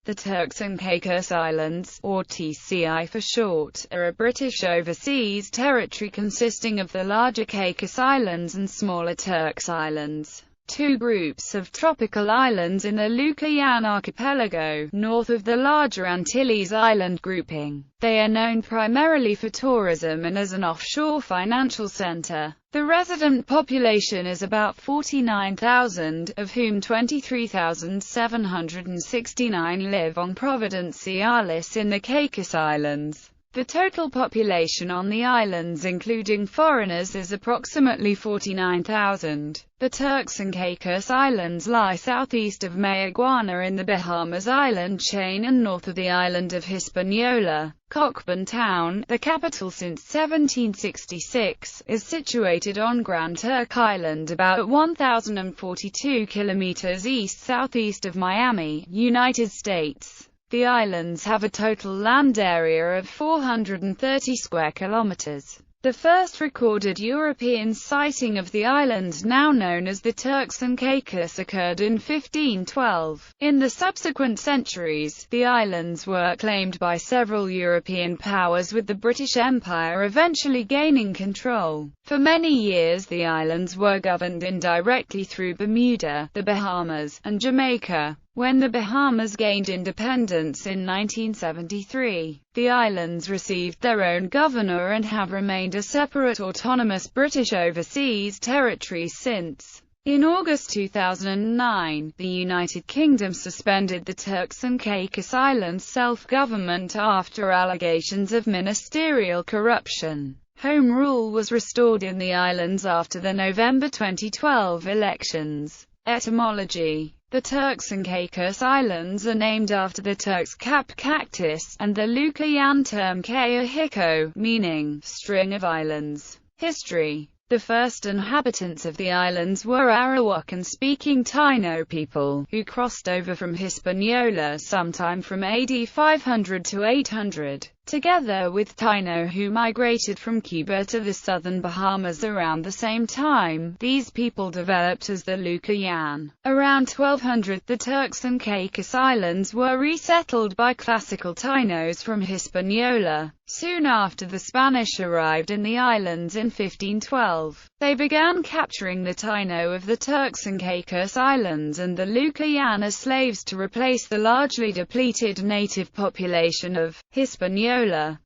The Turks and Caicos Islands, or TCI for short, are a British overseas territory consisting of the larger Caicos Islands and smaller Turks Islands, two groups of tropical islands in the Lucayan Archipelago, north of the larger Antilles island grouping. They are known primarily for tourism and as an offshore financial centre. The resident population is about 49,000, of whom 23,769 live on Providence Isles in the Caicos Islands. The total population on the islands including foreigners is approximately 49,000. The Turks and Caicos Islands lie southeast of Mayaguana in the Bahamas island chain and north of the island of Hispaniola. Cockburn Town, the capital since 1766, is situated on Grand Turk Island about 1,042 kilometers east-southeast of Miami, United States. The islands have a total land area of 430 square kilometers. The first recorded European sighting of the island, now known as the Turks and Caicos, occurred in 1512. In the subsequent centuries, the islands were claimed by several European powers, with the British Empire eventually gaining control. For many years the islands were governed indirectly through Bermuda, the Bahamas, and Jamaica. When the Bahamas gained independence in 1973, the islands received their own governor and have remained a separate autonomous British overseas territory since. In August 2009, the United Kingdom suspended the Turks and Caicos Islands self-government after allegations of ministerial corruption. Home rule was restored in the islands after the November 2012 elections. Etymology: the Turks and Caicos Islands are named after the Turks' cap cactus, and the Lucayan term ʻkeɪkəs, meaning string of islands. History: the first inhabitants of the islands were Arawakan-speaking Taino people, who crossed over from Hispaniola sometime from AD 500 to 800. Together with Taino who migrated from Cuba to the southern Bahamas around the same time, these people developed as the Lucayan. Around 1200, the Turks and Caicos Islands were resettled by classical Tainos from Hispaniola. Soon after the Spanish arrived in the islands in 1512, they began capturing the Taino of the Turks and Caicos Islands and the Lucayan as slaves to replace the largely depleted native population of Hispaniola.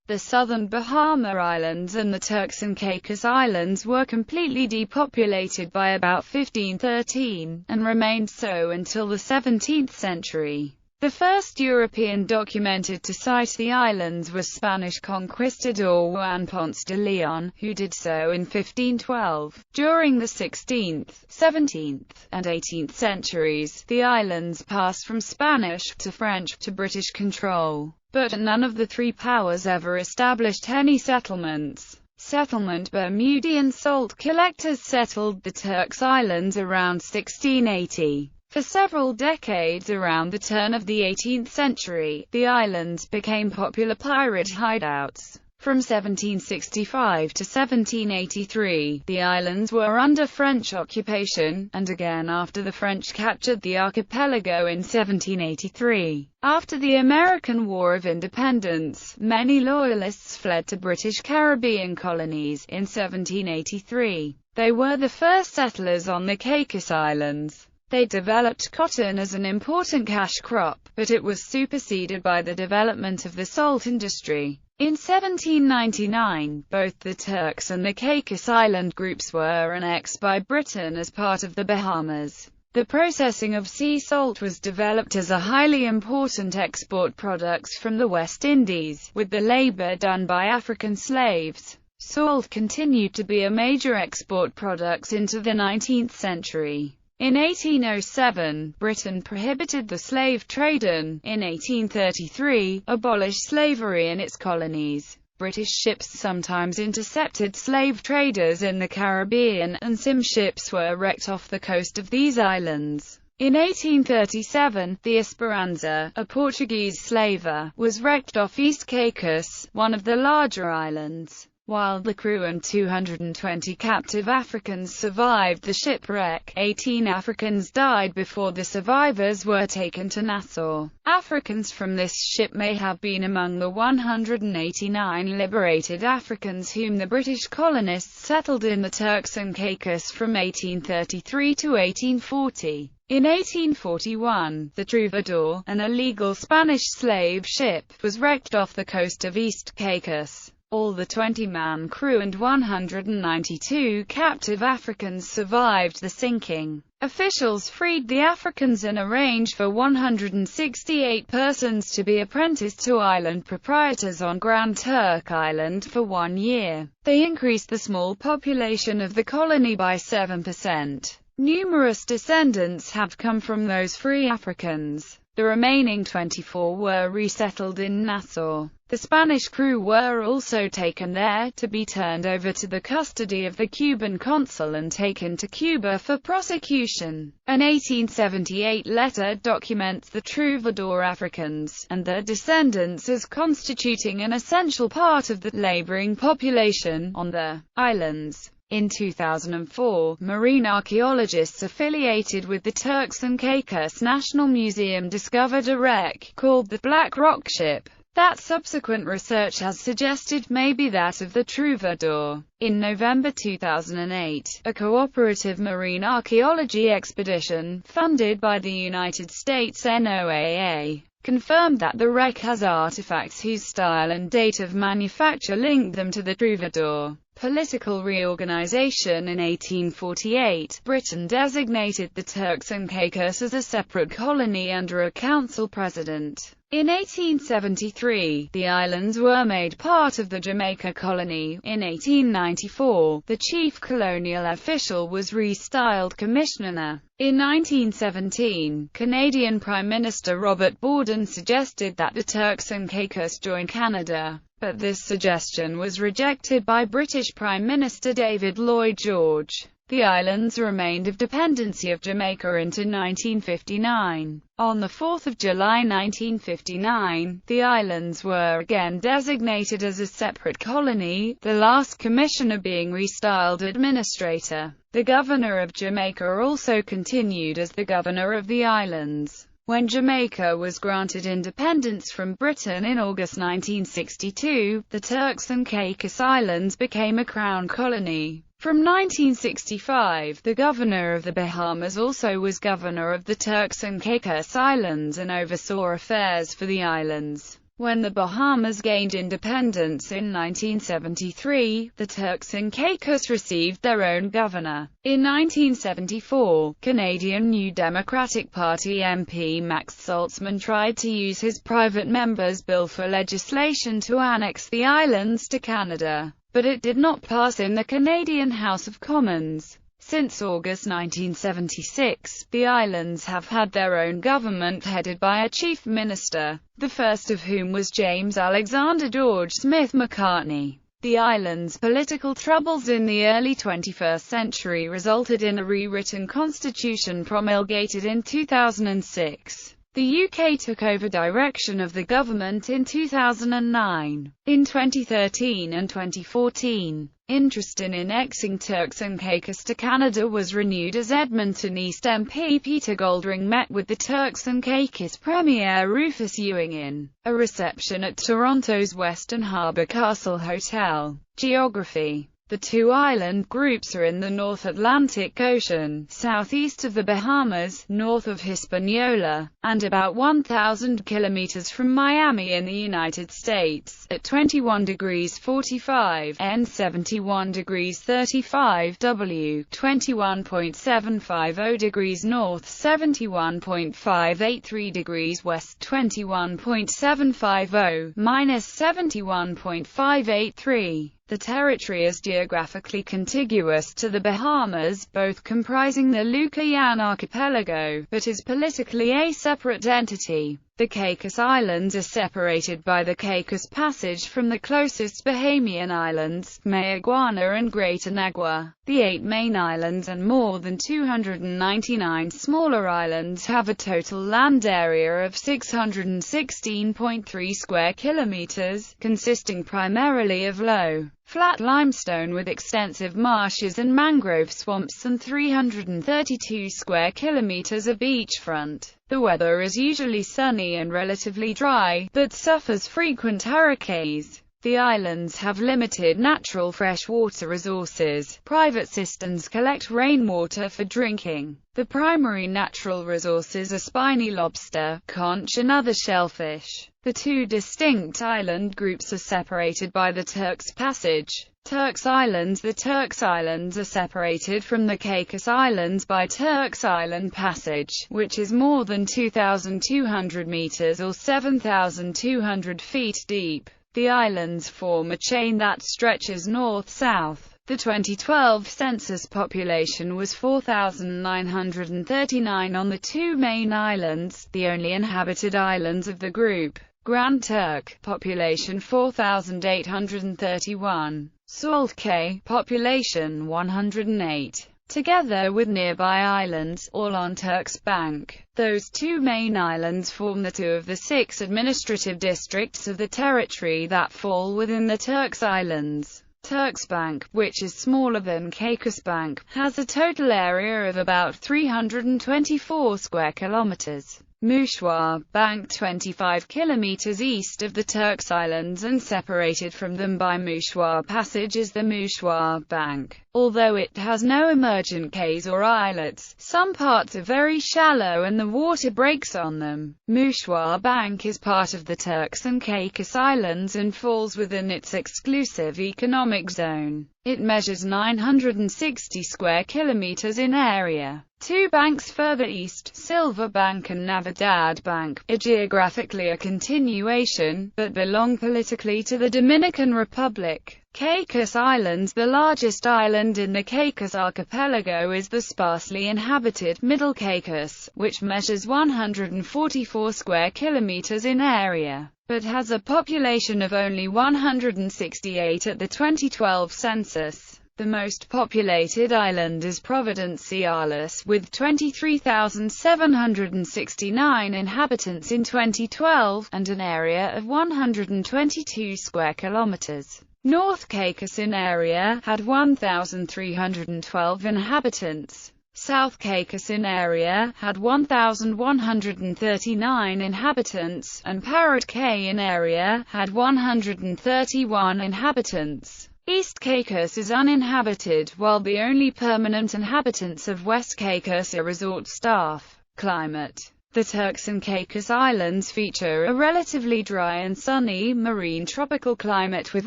The southern Bahama Islands and the Turks and Caicos Islands were completely depopulated by about 1513, and remained so until the 17th century. The first European documented to sight the islands was Spanish conquistador Juan Ponce de Leon, who did so in 1512. During the 16th, 17th, and 18th centuries, the islands passed from Spanish to French to British control. But none of the three powers ever established any settlements. Settlement: Bermudian salt collectors settled the Turks Islands around 1680. For several decades around the turn of the 18th century, the islands became popular pirate hideouts. From 1765 to 1783, the islands were under French occupation, and again after the French captured the archipelago in 1783. After the American War of Independence, many Loyalists fled to British Caribbean colonies. In 1783, they were the first settlers on the Caicos Islands. They developed cotton as an important cash crop, but it was superseded by the development of the salt industry. In 1799, both the Turks and the Caicos Island groups were annexed by Britain as part of the Bahamas. The processing of sea salt was developed as a highly important export product from the West Indies, with the labor done by African slaves. Salt continued to be a major export product into the 19th century. In 1807, Britain prohibited the slave trade and, in 1833, abolished slavery in its colonies. British ships sometimes intercepted slave traders in the Caribbean, and some ships were wrecked off the coast of these islands. In 1837, the Esperanza, a Portuguese slaver, was wrecked off East Caicos, one of the larger islands. While the crew and 220 captive Africans survived the shipwreck, 18 Africans died before the survivors were taken to Nassau. Africans from this ship may have been among the 189 liberated Africans whom the British colonists settled in the Turks and Caicos from 1833 to 1840. In 1841, the Troubadour, an illegal Spanish slave ship, was wrecked off the coast of East Caicos. All the 20-man crew and 192 captive Africans survived the sinking. Officials freed the Africans and arranged for 168 persons to be apprenticed to island proprietors on Grand Turk Island for 1 year. They increased the small population of the colony by 7%. Numerous descendants have come from those free Africans. The remaining 24 were resettled in Nassau. The Spanish crew were also taken there, to be turned over to the custody of the Cuban consul and taken to Cuba for prosecution. An 1878 letter documents the Troubadour Africans, and their descendants as constituting an essential part of the laboring population on the islands. In 2004, marine archaeologists affiliated with the Turks and Caicos National Museum discovered a wreck, called the Black Rock Ship, that subsequent research has suggested may be that of the Troubadour. In November 2008, a cooperative marine archaeology expedition, funded by the United States NOAA, confirmed that the wreck has artifacts whose style and date of manufacture linked them to the Troubadour. Political reorganization. In 1848, Britain designated the Turks and Caicos as a separate colony under a council president. In 1873, the islands were made part of the Jamaica colony. In 1894, the chief colonial official was restyled commissioner. In 1917, Canadian Prime Minister Robert Borden suggested that the Turks and Caicos join Canada, but this suggestion was rejected by British Prime Minister David Lloyd George. The islands remained of dependency of Jamaica into 1959. On the 4th of July 1959, the islands were again designated as a separate colony, the last commissioner being restyled administrator. The governor of Jamaica also continued as the governor of the islands. When Jamaica was granted independence from Britain in August 1962, the Turks and Caicos Islands became a crown colony. From 1965, the governor of the Bahamas also was governor of the Turks and Caicos Islands and oversaw affairs for the islands. When the Bahamas gained independence in 1973, the Turks and Caicos received their own governor. In 1974, Canadian New Democratic Party MP Max Saltzman tried to use his private member's bill for legislation to annex the islands to Canada, but it did not pass in the Canadian House of Commons. Since August 1976, the islands have had their own government headed by a chief minister, the first of whom was James Alexander George Smith Macartney. The islands' political troubles in the early 21st century resulted in a rewritten constitution promulgated in 2006. The UK took over direction of the government in 2009. In 2013 and 2014, interest in annexing Turks and Caicos to Canada was renewed as Edmonton East MP Peter Goldring met with the Turks and Caicos Premier Rufus Ewing in a reception at Toronto's Western Harbour Castle Hotel. Geography. The two island groups are in the North Atlantic Ocean, southeast of the Bahamas, north of Hispaniola, and about 1,000 kilometers from Miami in the United States, at 21 degrees 45 N, 71 degrees 35 W, 21.750 degrees north, 71.583 degrees west, 21.750, minus 71.583. The territory is geographically contiguous to the Bahamas, both comprising the Lucayan Archipelago, but is politically a separate entity. The Caicos Islands are separated by the Caicos Passage from the closest Bahamian islands, Mayaguana and Great Anagua. The 8 main islands and more than 299 smaller islands have a total land area of 616.3 square kilometers, consisting primarily of low, flat limestone with extensive marshes and mangrove swamps and 332 square kilometers of beachfront. The weather is usually sunny and relatively dry, but suffers frequent hurricanes. The islands have limited natural freshwater resources. Private cisterns collect rainwater for drinking. The primary natural resources are spiny lobster, conch and other shellfish. The two distinct island groups are separated by the Turks Passage. Turks Islands. The Turks Islands are separated from the Caicos Islands by Turks Island Passage, which is more than 2,200 meters or 7,200 feet deep. The islands form a chain that stretches north-south. The 2012 census population was 4,939 on the two main islands, the only inhabited islands of the group. Grand Turk, population 4,831. Salt Cay, population 108. Together with nearby islands, all on Turks Bank. Those two main islands form the two of the 6 administrative districts of the territory that fall within the Turks Islands. Turks Bank, which is smaller than Caicos Bank, has a total area of about 324 square kilometers. Mouchoir Bank, 25 kilometers east of the Turks Islands and separated from them by Mouchoir Passage, is the Mouchoir Bank. Although it has no emergent cays or islets, some parts are very shallow and the water breaks on them. Mouchoir Bank is part of the Turks and Caicos Islands and falls within its exclusive economic zone. It measures 960 square kilometers in area. Two banks further east, Silver Bank and Navidad Bank, are geographically a continuation, but belong politically to the Dominican Republic. Caicos Islands. The largest island in the Caicos Archipelago is the sparsely inhabited Middle Caicos, which measures 144 square kilometers in area, but has a population of only 168 at the 2012 census. The most populated island is Providenciales, with 23,769 inhabitants in 2012, and an area of 122 square kilometers. North Caicos in area had 1,312 inhabitants. South Caicos in area had 1,139 inhabitants, and Parrot Cay in area had 131 inhabitants. East Caicos is uninhabited, while the only permanent inhabitants of West Caicos are resort staff. Climate. The Turks and Caicos Islands feature a relatively dry and sunny, marine tropical climate with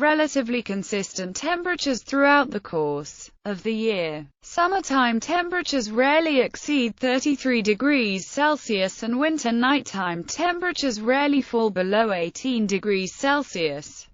relatively consistent temperatures throughout the course of the year. Summertime temperatures rarely exceed 33 degrees Celsius and winter nighttime temperatures rarely fall below 18 degrees Celsius.